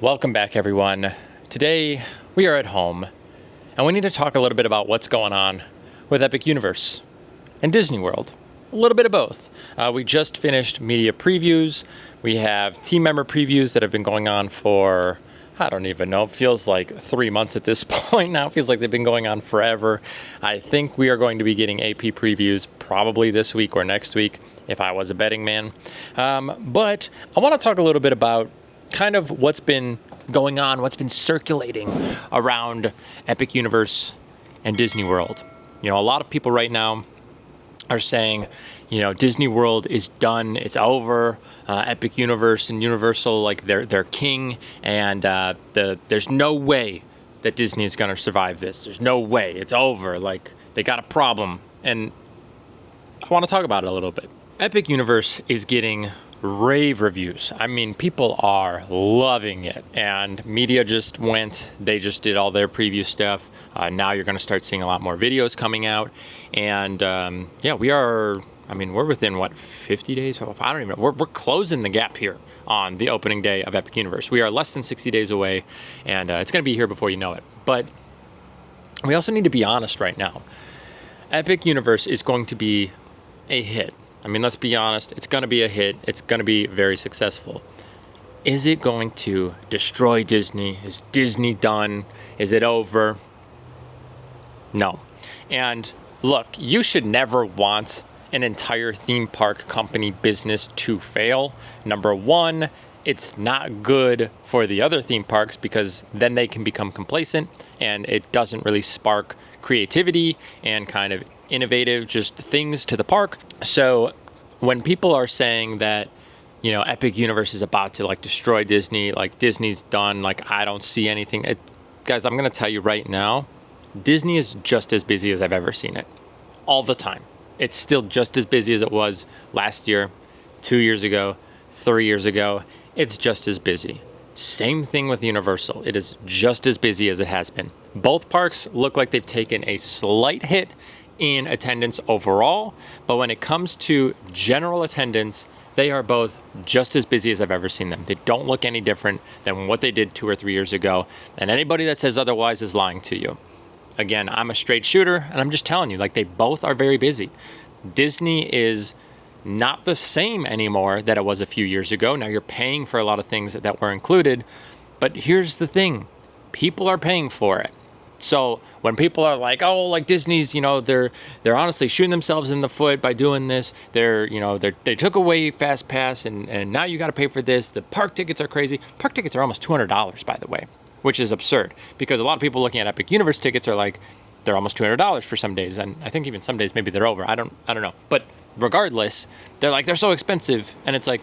Welcome back, everyone. Today we are at home and we need to talk a little bit about what's going on with Epic Universe and Disney World. A little bit of both. We just finished media previews. We have team member previews that have been going on for, I don't even know, it feels like 3 months at this point now. It feels like they've been going on forever. I think we are going to be getting AP previews probably this week or next week if I was a betting man. But I want to talk a little bit about kind of what's been going on, what's been circulating around Epic Universe and Disney World. You know, a lot of people right now are saying, you know, Disney World is done, it's over. Epic Universe and Universal, like they're king, and there's no way that Disney is going to survive this. There's no way. It's over. Like, they got a problem, and I want to talk about it a little bit. Epic Universe is getting rave reviews. I mean, people are loving it, and media just went, they just did all their preview stuff. Now you're going to start seeing a lot more videos coming out, and we're within 50 days? I don't even know. We're closing the gap here on the opening day of Epic Universe. We are less than 60 days away, and it's going to be here before you know it. But we also need to be honest right now. Epic Universe is going to be a hit. I mean, let's be honest, it's going to be a hit. It's going to be very successful. Is it going to destroy Disney? Is Disney done? Is it over? No. And look, you should never want an entire theme park company business to fail. Number one, it's not good for the other theme parks because then they can become complacent and it doesn't really spark creativity and kind of innovative just things to the park. So when people are saying that, you know, Epic Universe is about to like destroy Disney, like Disney's done, like I don't see anything. Guys, I'm going to tell you right now, Disney is just as busy as I've ever seen it. All the time. It's still just as busy as it was last year, 2 years ago, 3 years ago. It's just as busy. Same thing with Universal. It is just as busy as it has been. Both parks look like they've taken a slight hit in attendance overall, but when it comes to general attendance, they are both just as busy as I've ever seen them. They don't look any different than what they did 2 or 3 years ago, and anybody that says otherwise is lying to you. Again, I'm a straight shooter, and I'm just telling you, like, they both are very busy. Disney is not the same anymore that it was a few years ago. Now you're paying for a lot of things that were included, but here's the thing. People are paying for it. So when people are like, oh, like Disney's, you know, they're honestly shooting themselves in the foot by doing this. They took away Fast Pass and now you got to pay for this. The park tickets are crazy. Park tickets are almost $200, by the way, which is absurd because a lot of people looking at Epic Universe tickets are like, they're almost $200 for some days. And I think even some days maybe they're over. I don't know. But regardless, they're so expensive. And it's like,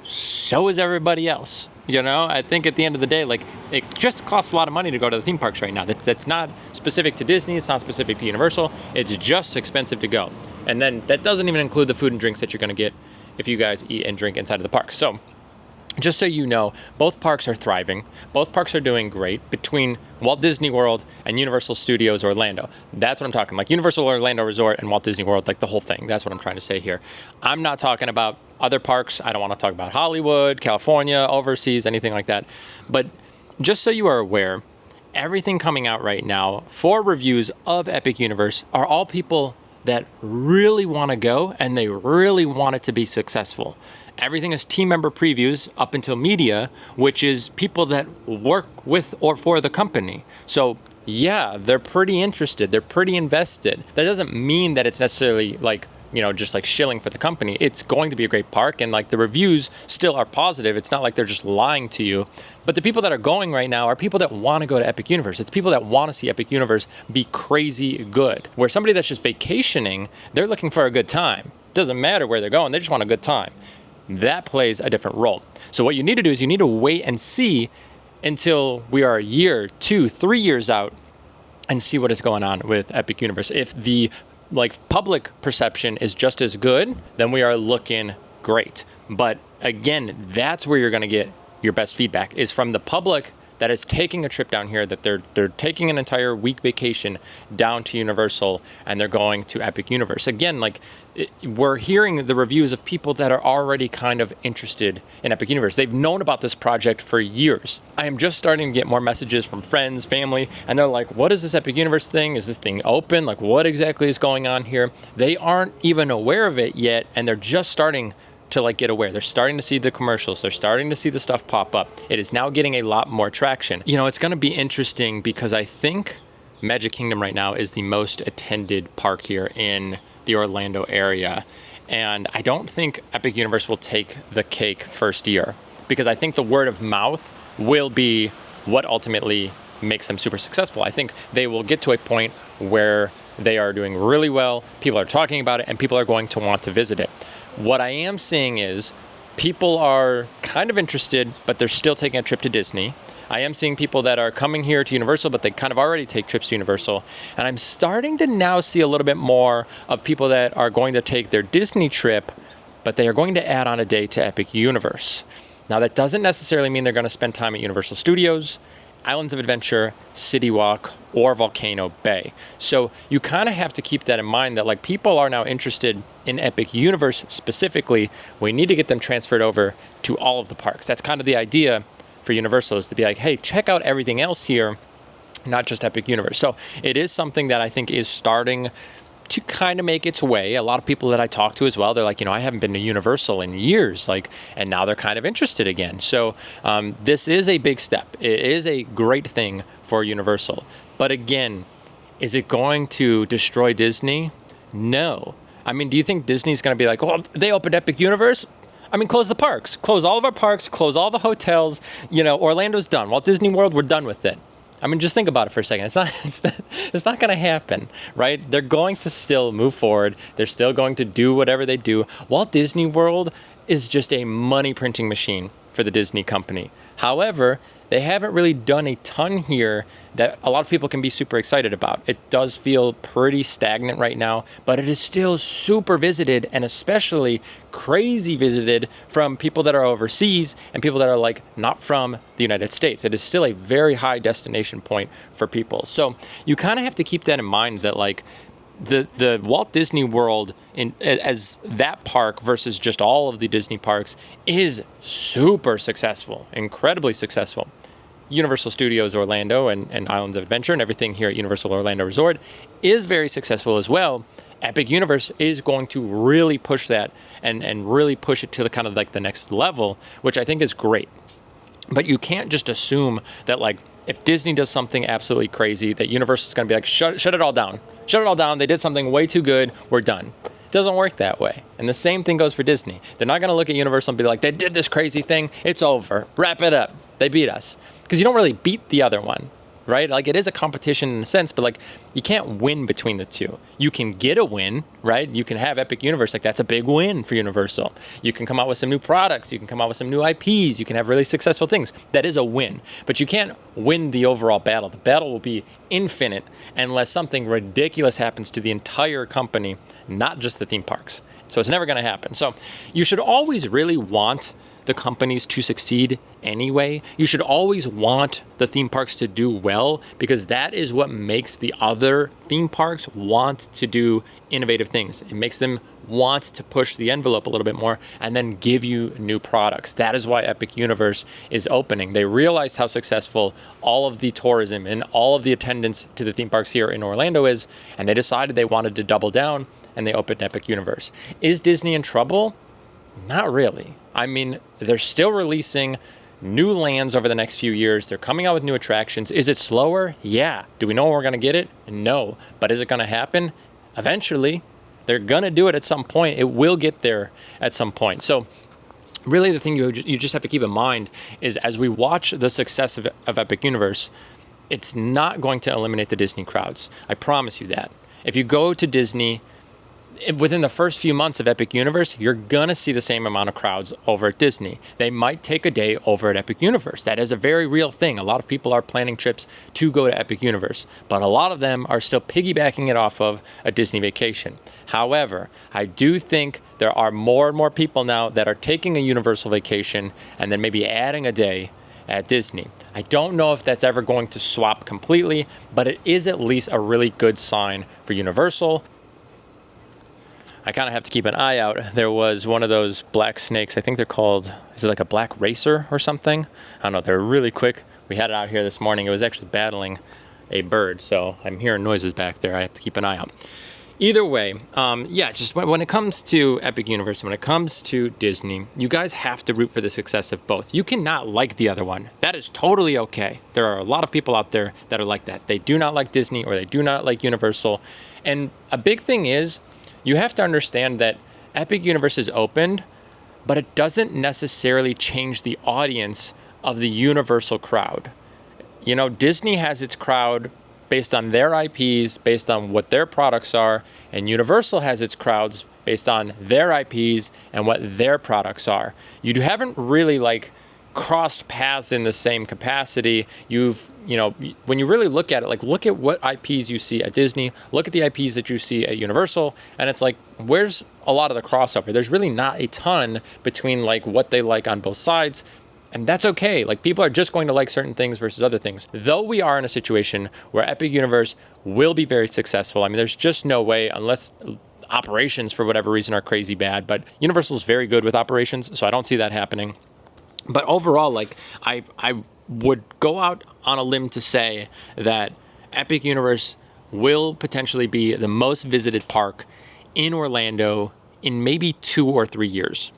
so is everybody else. You know, I think at the end of the day, like, it just costs a lot of money to go to the theme parks right now. That's not specific to Disney. It's not specific to Universal. It's just expensive to go. And then that doesn't even include the food and drinks that you're going to get if you guys eat and drink inside of the park. So just so you know, both parks are thriving. Both parks are doing great between Walt Disney World and Universal Studios Orlando. That's what I'm talking, like Universal Orlando Resort and Walt Disney World, like the whole thing. That's what I'm trying to say here. I'm not talking about other parks. I don't want to talk about Hollywood, California, overseas, anything like that. But just so you are aware, everything coming out right now for reviews of Epic Universe are all people that really want to go and they really want it to be successful. Everything is team member previews up until media, which is people that work with or for the company. So yeah, they're pretty interested. They're pretty invested. That doesn't mean that it's necessarily like, you know, just like shilling for the company. It's going to be a great park and like the reviews still are positive. It's not like they're just lying to you. But the people that are going right now are people that want to go to Epic Universe. It's people that want to see Epic Universe be crazy good. Where somebody that's just vacationing, they're looking for a good time. Doesn't matter where they're going. They just want a good time. That plays a different role. So what you need to do is you need to wait and see until we are a year, 2, 3 years out and see what is going on with Epic Universe. If the public perception is just as good, then we are looking great. But again, that's where you're going to get your best feedback is from the public that is taking a trip down here, that they're taking an entire week vacation down to Universal, and they're going to Epic Universe. Again, like, we're hearing the reviews of people that are already kind of interested in Epic Universe. They've known about this project for years. I am just starting to get more messages from friends, family, and they're like, what is this Epic Universe thing? Is this thing open? Like, what exactly is going on here? They aren't even aware of it yet, and they're just starting to like get aware. They're starting to see the commercials. They're starting to see the stuff pop up. It is now getting a lot more traction. You know, it's going to be interesting because I think Magic Kingdom right now is the most attended park here in the Orlando area. And I don't think Epic Universe will take the cake first year, because I think the word of mouth will be what ultimately makes them super successful. I think they will get to a point where they are doing really well, people are talking about it, and people are going to want to visit it. What I am seeing is people are kind of interested, but they're still taking a trip to Disney. I am seeing people that are coming here to Universal, but they kind of already take trips to Universal. And I'm starting to now see a little bit more of people that are going to take their Disney trip, but they are going to add on a day to Epic Universe. Now, that doesn't necessarily mean they're going to spend time at Universal Studios, Islands of Adventure, City Walk, or Volcano Bay. So you kind of have to keep that in mind, that like people are now interested in Epic Universe specifically. We need to get them transferred over to all of the parks. That's kind of the idea for Universal, is to be like, hey, check out everything else here, not just Epic Universe. So it is something that I think is starting to kind of make its way. A lot of people that I talk to as well, they're like, you know, I haven't been to Universal in years, like, and now they're kind of interested again. So this is a big step. It is a great thing for Universal. But again, is it going to destroy Disney? No. I mean, do you think Disney's going to be like, well, they opened Epic Universe? I mean, close the parks, close all of our parks, close all the hotels. You know, Orlando's done. Walt Disney World, we're done with it. I mean, just think about it for a second. It's not going to happen, right? They're going to still move forward. They're still going to do whatever they do. Walt Disney World is just a money printing machine for the Disney company. However, they haven't really done a ton here that a lot of people can be super excited about. It does feel pretty stagnant right now, but it is still super visited, and especially crazy visited from people that are overseas and people that are like not from the United States. It is still a very high destination point for people. So you kind of have to keep that in mind, that like the Walt Disney World as that park versus just all of the Disney parks is super successful, incredibly successful. Universal Studios Orlando and Islands of Adventure and everything here at Universal Orlando Resort is very successful as well. Epic Universe is going to really push that and really push it to the kind of like the next level, which I think is great. But you can't just assume that like if Disney does something absolutely crazy, that Universal is going to be like, shut it all down. Shut it all down. They did something way too good. We're done. It doesn't work that way. And the same thing goes for Disney. They're not going to look at Universal and be like, they did this crazy thing. It's over. Wrap it up. They beat us. Because you don't really beat the other one, right? Like, it is a competition in a sense, but like, you can't win between the two. You can get a win, right? You can have Epic Universe. Like, that's a big win for Universal. You can come out with some new products. You can come out with some new IPs. You can have really successful things. That is a win. But you can't win the overall battle. The battle will be infinite unless something ridiculous happens to the entire company, not just the theme parks. So it's never going to happen. So you should always really want the companies to succeed anyway. You should always want the theme parks to do well, because that is what makes the other theme parks want to do innovative things. It makes them want to push the envelope a little bit more and then give you new products. That is why Epic Universe is opening. They realized how successful all of the tourism and all of the attendance to the theme parks here in Orlando is, and they decided they wanted to double down, and they opened Epic Universe. Is Disney in trouble? Not really. I mean, they're still releasing new lands over the next few years. They're coming out with new attractions. Is it slower? Yeah. Do we know when we're going to get it? No. But is it going to happen? Eventually. They're going to do it at some point. It will get there at some point. So really the thing you just have to keep in mind is, as we watch the success of Epic Universe, it's not going to eliminate the Disney crowds. I promise you that. If you go to Disney, within the first few months of Epic Universe, you're going to see the same amount of crowds over at Disney. They might take a day over at Epic Universe. That is a very real thing. A lot of people are planning trips to go to Epic Universe, but a lot of them are still piggybacking it off of a Disney vacation. However, I do think there are more and more people now that are taking a Universal vacation and then maybe adding a day at Disney. I don't know if that's ever going to swap completely, but it is at least a really good sign for Universal. I kind of have to keep an eye out. There was one of those black snakes. I think they're called, is it like a black racer or something? I don't know. They're really quick. We had it out here this morning. It was actually battling a bird. So I'm hearing noises back there. I have to keep an eye out. Either way, just when it comes to Epic Universe, when it comes to Disney, you guys have to root for the success of both. You cannot like the other one. That is totally okay. There are a lot of people out there that are like that. They do not like Disney or they do not like Universal. And a big thing is, you have to understand that Epic Universe is opened, but it doesn't necessarily change the audience of the Universal crowd. You know, Disney has its crowd based on their IPs, based on what their products are, and Universal has its crowds based on their IPs and what their products are. You haven't really crossed paths in the same capacity. When you really look at it, look at what IPs you see at Disney, look at the IPs that you see at Universal, and it's where's a lot of the crossover? There's really not a ton between what they like on both sides. And that's okay. People are just going to like certain things versus other things. Though we are in a situation where Epic Universe will be very successful. I mean, there's just no way, unless operations for whatever reason are crazy bad, but Universal is very good with operations, so I don't see that happening. But overall, I would go out on a limb to say that Epic Universe will potentially be the most visited park in Orlando in maybe 2 or 3 years.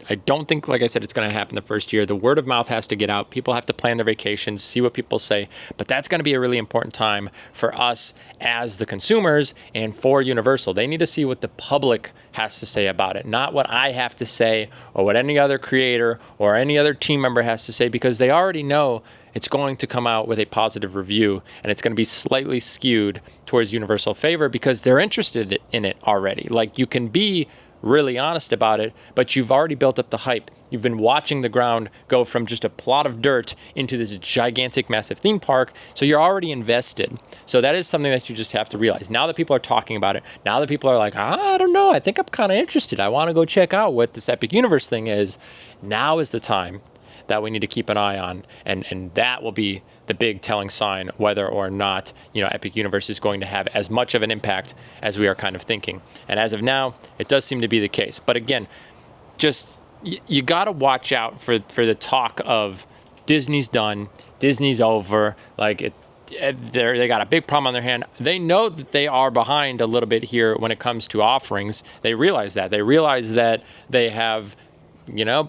I don't think, like I said, it's going to happen the first year. The word of mouth has to get out. People have to plan their vacations, see what people say. But that's going to be a really important time for us as the consumers and for Universal. They need to see what the public has to say about it, not what I have to say or what any other creator or any other team member has to say, because they already know it's going to come out with a positive review and it's going to be slightly skewed towards Universal favor because they're interested in it already. You can be really honest about it, but you've already built up the hype. You've been watching the ground go from just a plot of dirt into this gigantic, massive theme park, so you're already invested. So that is something that you just have to realize. Now that people are talking about it, now that people are I don't know, I think I'm kind of interested. I want to go check out what this Epic Universe thing is. Now is the time that we need to keep an eye on, and that will be the big telling sign whether or not Epic Universe is going to have as much of an impact as we are kind of thinking. And as of now, it does seem to be the case. But again, just you got to watch out for the talk of Disney's done, Disney's over. They got a big problem on their hand. They know that they are behind a little bit here when it comes to offerings. They realize that. They realize that they have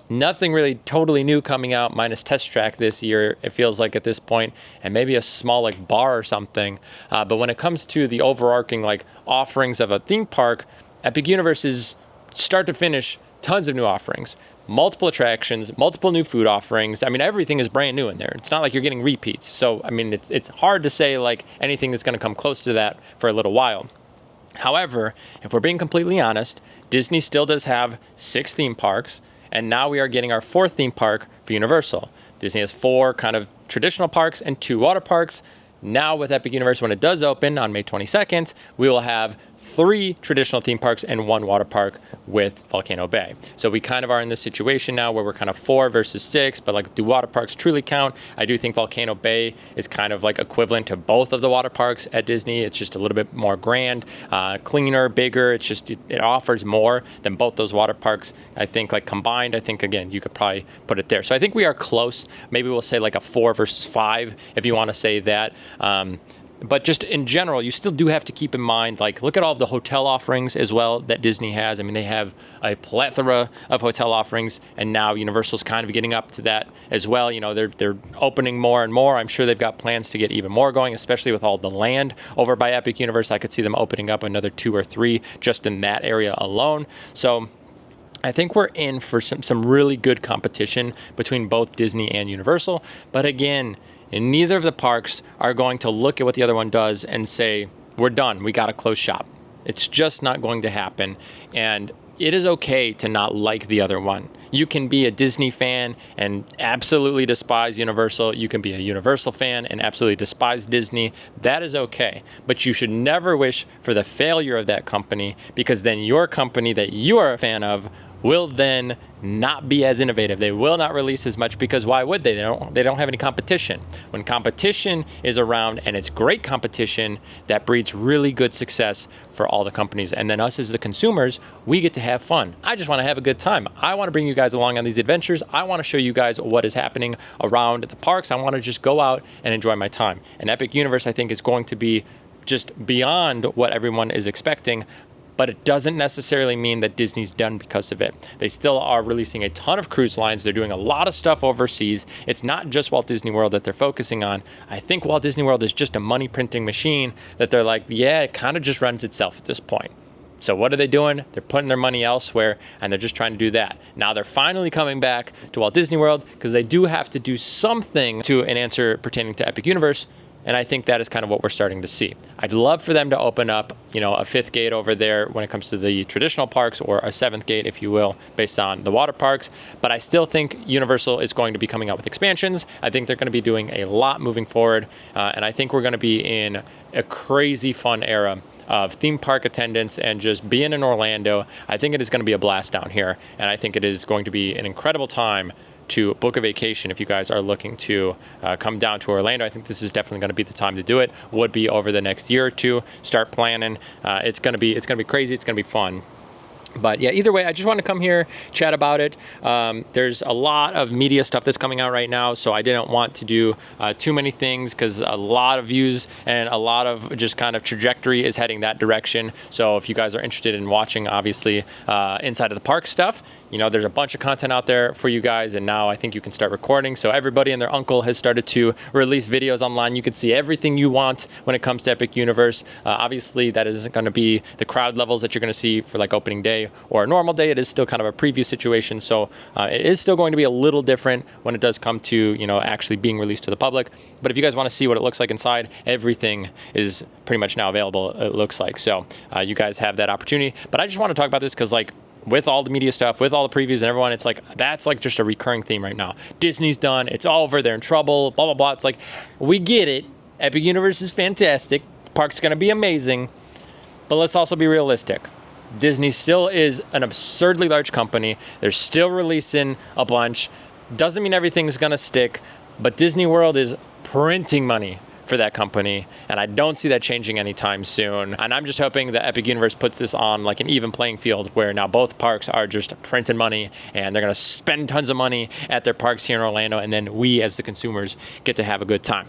nothing really totally new coming out minus Test Track this year, it feels like at this point, and maybe a small bar or something. But when it comes to the overarching offerings of a theme park, Epic Universe is start to finish tons of new offerings, multiple attractions, multiple new food offerings. I mean, everything is brand new in there. It's not like you're getting repeats. So, I mean, it's hard to say anything that's going to come close to that for a little while. However, if we're being completely honest, Disney still does have 6 theme parks. And now we are getting our 4th theme park for Universal. Disney has 4 kind of traditional parks and 2 water parks. Now with Epic Universe, when it does open on May 22nd, we will have 3 traditional theme parks and 1 water park with Volcano Bay. So we kind of are in this situation now where we're kind of 4 versus 6, but do water parks truly count? I do think Volcano Bay is kind of equivalent to both of the water parks at Disney. It's just a little bit more grand, cleaner, bigger. It's just, it offers more than both those water parks. I think combined, I think again, you could probably put it there. So I think we are close. Maybe we'll say a 4 versus 5 if you want to say that. But just in general, you still do have to keep in mind, look at all of the hotel offerings as well that Disney has. I mean, they have a plethora of hotel offerings, and now Universal's kind of getting up to that as well. They're opening more and more. I'm sure they've got plans to get even more going, especially with all the land over by Epic Universe. I could see them opening up another 2 or 3 just in that area alone. So I think we're in for some really good competition between both Disney and Universal. But again, and neither of the parks are going to look at what the other one does and say, we're done, we got to close shop. It's just not going to happen. And it is okay to not like the other one. You can be a Disney fan and absolutely despise Universal. You can be a Universal fan and absolutely despise Disney. That is okay. But you should never wish for the failure of that company, because then your company that you are a fan of will then not be as innovative. They will not release as much, because why would they? They don't have any competition. When competition is around, and it's great competition, that breeds really good success for all the companies. And then us as the consumers, we get to have fun. I just want to have a good time. I want to bring you guys along on these adventures. I want to show you guys what is happening around the parks. I want to just go out and enjoy my time. And Epic Universe, I think, is going to be just beyond what everyone is expecting. But it doesn't necessarily mean that Disney's done because of it. They still are releasing a ton of cruise lines. They're doing a lot of stuff overseas. It's not just Walt Disney World that they're focusing on. I think Walt Disney World is just a money printing machine that they're like, yeah, it kind of just runs itself at this point. So what are they doing? They're putting their money elsewhere, and they're just trying to do that. Now they're finally coming back to Walt Disney World, because they do have to do something to an answer pertaining to Epic Universe. And I think that is kind of what we're starting to see. I'd love for them to open up, a fifth gate over there when it comes to the traditional parks, or a seventh gate, if you will, based on the water parks. But I still think Universal is going to be coming out with expansions. I think they're going to be doing a lot moving forward. And I think we're going to be in a crazy fun era of theme park attendance and just being in Orlando. I think it is going to be a blast down here. And I think it is going to be an incredible time to book a vacation if you guys are looking to come down to Orlando. I think this is definitely going to be the time to do it. Would be over the next year or two. Start planning. It's going to be crazy. It's going to be fun. But yeah, either way, I just want to come here, chat about it. There's a lot of media stuff that's coming out right now, so I didn't want to do too many things, because a lot of views and a lot of just kind of trajectory is heading that direction. So if you guys are interested in watching, obviously, inside of the park stuff, there's a bunch of content out there for you guys, and now I think you can start recording. So everybody and their uncle has started to release videos online. You can see everything you want when it comes to Epic Universe. Obviously, that isn't going to be the crowd levels that you're going to see for like opening day or a normal day. It is still kind of a preview situation, so it is still going to be a little different when it does come to actually being released to the public. But if you guys want to see what it looks like inside, everything is pretty much now available, it looks like. So you guys have that opportunity. But I just want to talk about this because, like, with all the media stuff, with all the previews and everyone, it's like, that's like just a recurring theme right now. Disney's done, it's over, they're in trouble, blah, blah, blah. It's like, we get it. Epic Universe is fantastic. The park's going to be amazing. But let's also be realistic. Disney still is an absurdly large company. They're still releasing a bunch. Doesn't mean everything's going to stick, but Disney World is printing money for that company, and I don't see that changing anytime soon. And I'm just hoping that Epic Universe puts this on like an even playing field, where now both parks are just printing money, and they're going to spend tons of money at their parks here in Orlando, and then we as the consumers get to have a good time.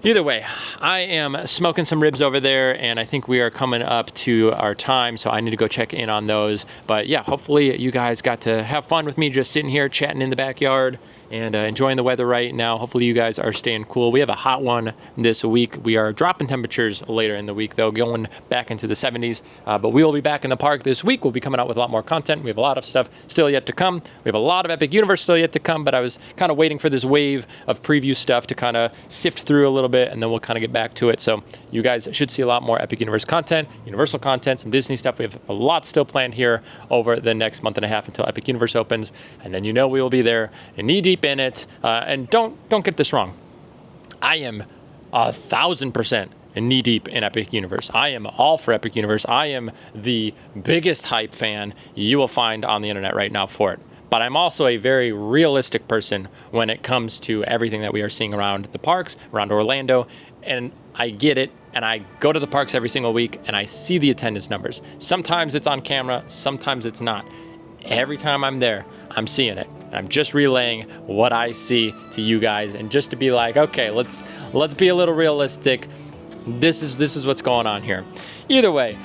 Either way, I am smoking some ribs over there, and I think we are coming up to our time, so I need to go check in on those. But yeah, hopefully you guys got to have fun with me just sitting here chatting in the backyard and enjoying the weather right now. Hopefully you guys are staying cool. We have a hot one this week. We are dropping temperatures later in the week, though, going back into the 70s. But we will be back in the park this week. We'll be coming out with a lot more content. We have a lot of stuff still yet to come. We have a lot of Epic Universe still yet to come, but I was kind of waiting for this wave of preview stuff to kind of sift through a little bit, and then we'll kind of get back to it. So you guys should see a lot more Epic Universe content, Universal content, some Disney stuff. We have a lot still planned here over the next month and a half until Epic Universe opens, and then we will be there and knee deep in it. And don't get this wrong. I am 1,000% knee deep in Epic Universe. I am all for Epic Universe. I am the biggest hype fan you will find on the internet right now for it. But I'm also a very realistic person when it comes to everything that we are seeing around the parks, around Orlando, and I get it. And I go to the parks every single week, and I see the attendance numbers. Sometimes it's on camera, sometimes it's not. Every time I'm there, I'm seeing it. I'm just relaying what I see to you guys, and just to be like, okay, let's be a little realistic. This is what's going on here. Either way,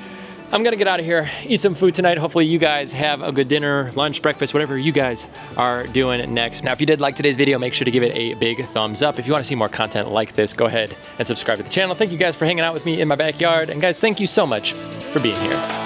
I'm gonna get out of here, eat some food tonight. Hopefully you guys have a good dinner, lunch, breakfast, whatever you guys are doing next. Now, if you did like today's video, make sure to give it a big thumbs up. If you want to see more content like this, go ahead and subscribe to the channel. Thank you guys for hanging out with me in my backyard, and guys, thank you so much for being here.